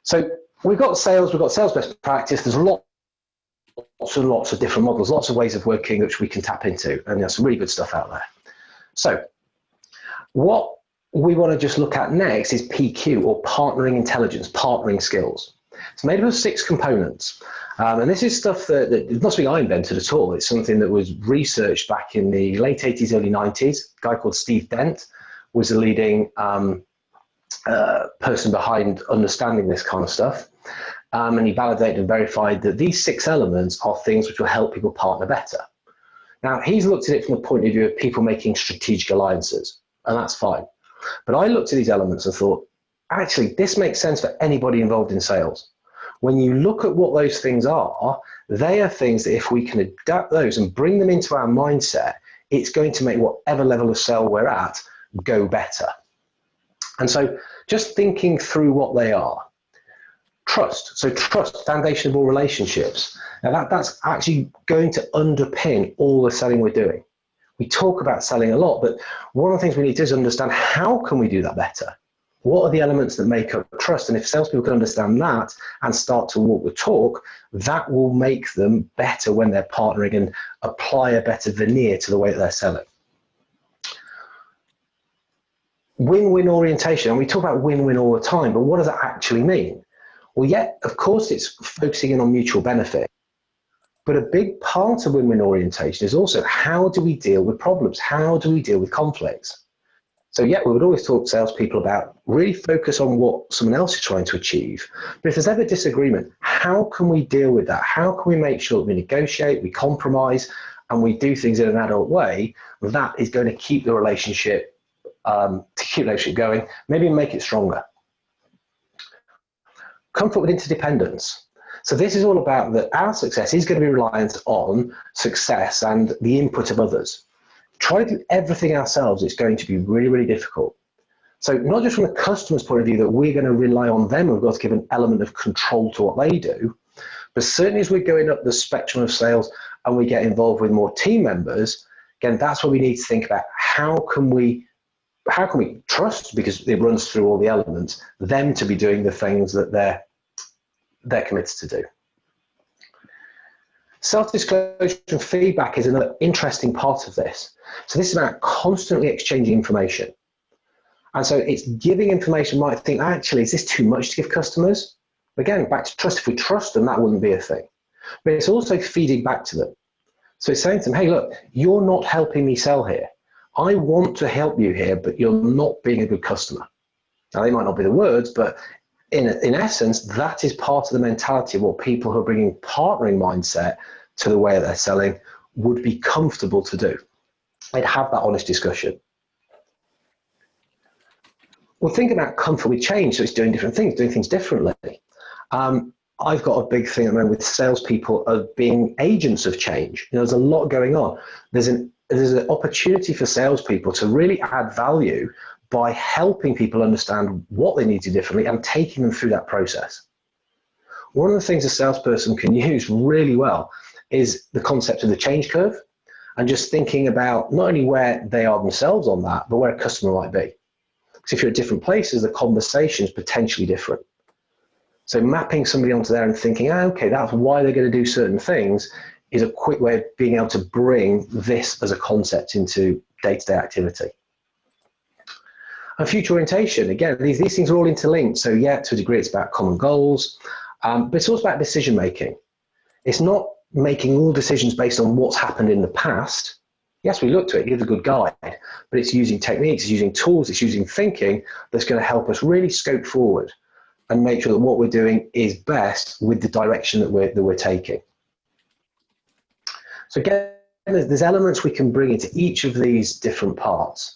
So we've got sales best practice. There's lots and lots of different models, lots of ways of working which we can tap into, and there's some really good stuff out there. So what we want to just look at next is PQ, or partnering intelligence, partnering skills. It's made up of 6 components. And this is stuff that it's not something I invented at all. It's something that was researched back in the late 80s, early 90s. A guy called Steve Dent was the leading person behind understanding this kind of stuff. And he validated and verified that these 6 elements are things which will help people partner better. Now, he's looked at it from the point of view of people making strategic alliances, and that's fine. But I looked at these elements and thought, actually, this makes sense for anybody involved in sales. When you look at what those things are, they are things that if we can adapt those and bring them into our mindset, it's going to make whatever level of sale we're at go better. And so just thinking through what they are. Trust. So trust, foundation of all relationships. Now that's actually going to underpin all the selling we're doing. We talk about selling a lot, but one of the things we need to do is understand, how can we do that better? What are the elements that make up trust? And if salespeople can understand that and start to walk the talk, that will make them better when they're partnering and apply a better veneer to the way that they're selling. Win-win orientation, and we talk about win-win all the time, but what does that actually mean? Well, yeah, of course, it's focusing in on mutual benefit. But a big part of win-win orientation is also, how do we deal with problems? How do we deal with conflicts? So yeah, we would always talk to salespeople about really focus on what someone else is trying to achieve. But if there's ever disagreement, how can we deal with that? How can we make sure that we negotiate, we compromise, and we do things in an adult way? That is going to keep the relationship, going, maybe make it stronger. Comfort with interdependence. So this is all about that our success is going to be reliant on success and the input of others. Try to do everything ourselves, it's going to be really, really difficult. So not just from the customer's point of view that we're going to rely on them, we've got to give an element of control to what they do, but certainly as we're going up the spectrum of sales and we get involved with more team members, again, that's what we need to think about. How can we trust, because it runs through all the elements, them to be doing the things that they're committed to do. Self-disclosure and feedback is another interesting part of this. So this is about constantly exchanging information. And so it's giving information. Might think, actually, is this too much to give customers? Again, back to trust. If we trust them, that wouldn't be a thing. But it's also feeding back to them. So it's saying to them, hey, look, you're not helping me sell here. I want to help you here, but you're not being a good customer. Now, they might not be the words, but in essence, that is part of the mentality of what people who are bringing partnering mindset to the way that they're selling would be comfortable to do. They'd have that honest discussion. Well, think about comfort with change. So it's doing different things, doing things differently. I've got a big thing at the moment with salespeople of being agents of change. There's a lot going on. There's an opportunity for salespeople to really add value by helping people understand what they need to do differently and taking them through that process. One of the things a salesperson can use really well is the concept of the change curve, and just thinking about not only where they are themselves on that, but where a customer might be. Because if you're at different places, the conversation is potentially different. So mapping somebody onto there and thinking, okay, that's why they're going to do certain things, is a quick way of being able to bring this as a concept into day-to-day activity. And future orientation, again, these things are all interlinked. So yeah, to a degree, it's about common goals, but it's also about decision making. It's not making all decisions based on what's happened in the past. Yes, we look to it, give a good guide, but it's using techniques, it's using tools, it's using thinking that's going to help us really scope forward and make sure that what we're doing is best with the direction that we're taking. So again, there's elements we can bring into each of these different parts.